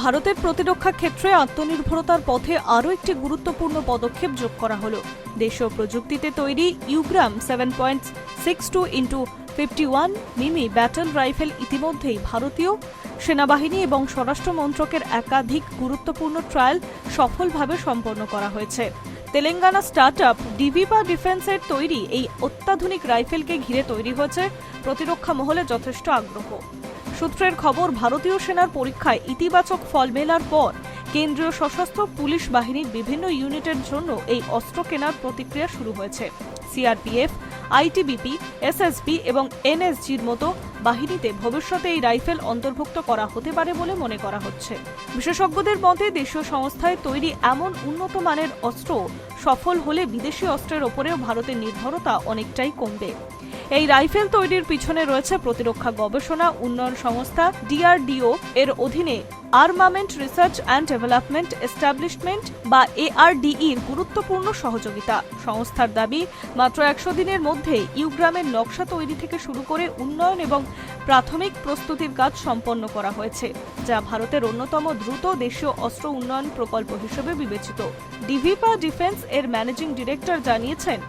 ভারতের প্রতিরক্ষা ক্ষেত্রে আত্মনির্ভরতার পথে আরও একটি গুরুত্বপূর্ণ পদক্ষেপ যোগ করা হলো। দেশীয় প্রযুক্তিতে তৈরি ইউগ্রাম 7.62x51 মিমি ব্যাটল রাইফেল ইতিমধ্যেই ভারতীয় সেনাবাহিনী এবং স্বরাষ্ট্র মন্ত্রকের একাধিক গুরুত্বপূর্ণ ট্রায়াল সফলভাবে সম্পন্ন করা হয়েছে। তেলেঙ্গানা স্টার্টআপ ডিভিপা ডিফেন্সের তৈরি এই অত্যাধুনিক রাইফেলকে ঘিরে তৈরি হয়েছে প্রতিরক্ষা মহলে যথেষ্ট আগ্রহ। সূত্রের খবর, ভারতীয় সেনার পরীক্ষায় ইতিবাচক ফল মেলার পর কেন্দ্রীয় সশস্ত্র পুলিশ বাহিনীর বিভিন্ন ইউনিটের জন্য এই অস্ত্র কেনার প্রতিক্রিয়া শুরু হয়েছে। সিআরপিএফ, আইটিবিপি, এসএসবি এবং এনএসজির মতো বাহিনীতে ভবিষ্যতে এই রাইফেল অন্তর্ভুক্ত করা হতে পারে বলে মনে করা হচ্ছে। বিশেষজ্ঞদের মতে, দেশীয় সংস্থায় তৈরি এমন উন্নত মানের অস্ত্র সফল হলে বিদেশি অস্ত্রের ওপরেও ভারতের নির্ভরতা অনেকটাই কমবে। এই রাইফেল তৈরির পিছনে রয়েছে প্রতিরক্ষা গবেষণা উন্নয়ন সংস্থা ডিআরডিও এর অধীনে armament research and development establishment বা এআরডিইর গুরুত্বপূর্ণ সহযোগিতা। সংস্থার দাবি, মাত্র 100 দিনের মধ্যে ইউগ্রামের নকশা তৈরি থেকে শুরু করে উন্নয়ন এবং প্রাথমিক প্রস্তুতির কাজ সম্পন্ন করা হয়েছে, যা ভারতের অন্যতম দ্রুত দেশীয় অস্ত্র উন্নয়ন প্রকল্প হিসেবে বিবেচিত। ডিভিপা ডিফেন্স এর ম্যানেজিং ডিরেক্টর জানিয়েছেন,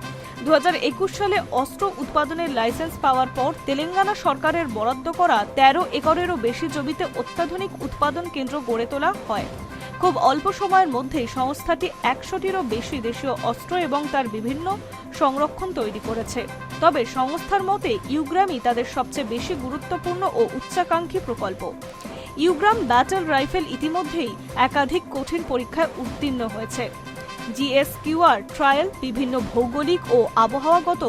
2021 সালে অস্ত্র উৎপাদনের লাইসেন্স পাওয়ার পর তেলেঙ্গানা সরকারের বরাদ্দ করা 13 একরেরও বেশি জমিতে অত্যাধুনিক উৎপাদন কেন্দ্র গড়ে তোলা হয়। খুব অল্প সময়ের মধ্যেই সংস্থাটি 100টিরও বেশি দেশীয় অস্ত্র এবং তার বিভিন্ন সংরক্ষণ তৈরি করেছে। তবে সংস্থার মতে ইউগ্রামই তাদের সবচেয়ে বেশি গুরুত্বপূর্ণ ও উচ্চাকাঙ্ক্ষী প্রকল্প। ইউগ্রাম ব্যাটল রাইফেল ইতিমধ্যেই একাধিক কঠিন পরীক্ষায় উত্তীর্ণ হয়েছে। জিএসকিউআর ট্রায়াল, বিভিন্ন ভৌগোলিক ও আবহাওয়াগত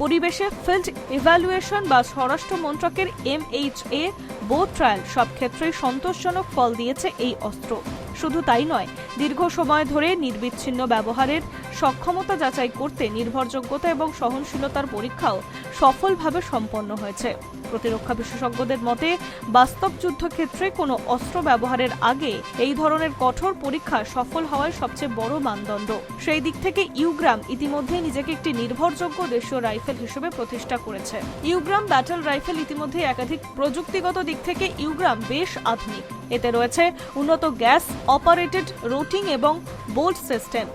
পরিবেশে ফিল্ড ইভ্যালুয়েশন বা স্বরাষ্ট্র মন্ত্রকের MHA বোথ ট্রায়াল সব ক্ষেত্রেই সন্তোষজনক ফল দিয়েছে এই অস্ত্র। শুধু তাই নয়, দীর্ঘ সময় ধরে নির্বিচ্ছিন্ন ব্যবহারের সক্ষমতা যাচাই করতে নির্ভরযোগ্যতা এবং সহনশীলতার পরীক্ষাও সফলভাবে সম্পন্ন হয়েছে। প্রতিরক্ষা বিশেষজ্ঞদের মতে, বাস্তব যুদ্ধক্ষেত্রে কোনো অস্ত্র ব্যবহারের আগে এই ধরনের কঠোর পরীক্ষা সফল হওয়ার সবচেয়ে বড় মানদণ্ড। সেই দিক থেকে ইউগ্রাম ইতিমধ্যেই নিজেকে একটি নির্ভরযোগ্য দেশীয় রাইফেল হিসেবে প্রতিষ্ঠা করেছে। ইউগ্রাম ব্যাটল রাইফেল ইতিমধ্যে একাধিক প্রযুক্তিগত দিক থেকে ইউগ্রাম বেশ আধুনিক। এতে রয়েছে উন্নত গ্যাস অপারেটেড রোটিং এবং বোল্ট সিস্টেম,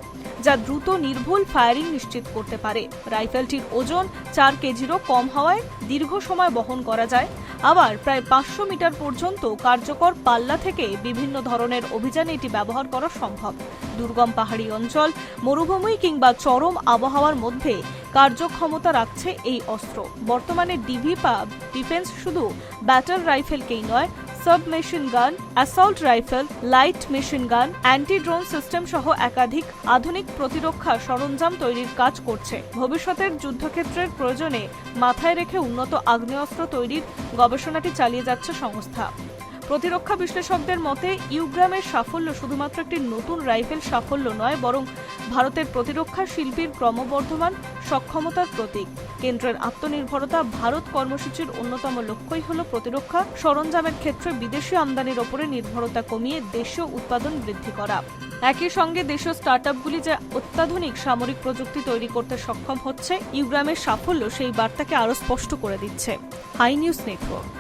যা দ্রুত নির্ভুল ফায়ারিং নিশ্চিত করতে পারে। রাইফেলটির ওজন 4 কেজিরও কম হওয়ায় দীর্ঘ সময় বহন করা যায়। আবার প্রায় 500 মিটার পর্যন্ত কার্যকর পাল্লা থেকে বিভিন্ন ধরনের অভিযানে এটি ব্যবহার করা সম্ভব। দুর্গম পাহাড়ি অঞ্চল, মরুভূমি কিংবা চরম আবহাওয়ার মধ্যে কার্যক্ষমতা রাখছে এই অস্ত্র। বর্তমানে ডিভিপা ডিফেন্স শুধু ব্যাটল রাইফেলকেই নয়, সাবমেশিন গান, assault rifle, light machine gun, anti drone system সহ একাধিক আধুনিক প্রতিরক্ষা সরঞ্জাম তৈরির কাজ করছে। ভবিষ্যতের যুদ্ধক্ষেত্রের প্রয়োজনে মাথায় রেখে উন্নত আগ্নেয়াস্ত্র তৈরির গবেষণাটি চালিয়ে যাচ্ছে সংস্থা। প্রতিরক্ষা বিশ্লেষকদের মতে, ইউগ্রামের সাফল্য শুধুমাত্র একটি নতুন রাইফেল সাফল্য নয়, বরং ভারতের প্রতিরক্ষা শিল্পীর ক্রমবর্ধমান সক্ষমতার প্রতীক। কেন্দ্রের আত্মনির্ভরতা ভারত কর্মসূচির অন্যতম লক্ষ্যই হল প্রতিরক্ষা সরঞ্জামের ক্ষেত্রে বিদেশি আমদানির ওপরে নির্ভরতা কমিয়ে দেশীয় উৎপাদন বৃদ্ধি করা। একই সঙ্গে দেশীয় স্টার্টআপগুলি যে অত্যাধুনিক সামরিক প্রযুক্তি তৈরি করতে সক্ষম হচ্ছে, ইউগ্রামের সাফল্য সেই বার্তাকে আরও স্পষ্ট করে দিচ্ছে। Hi news network.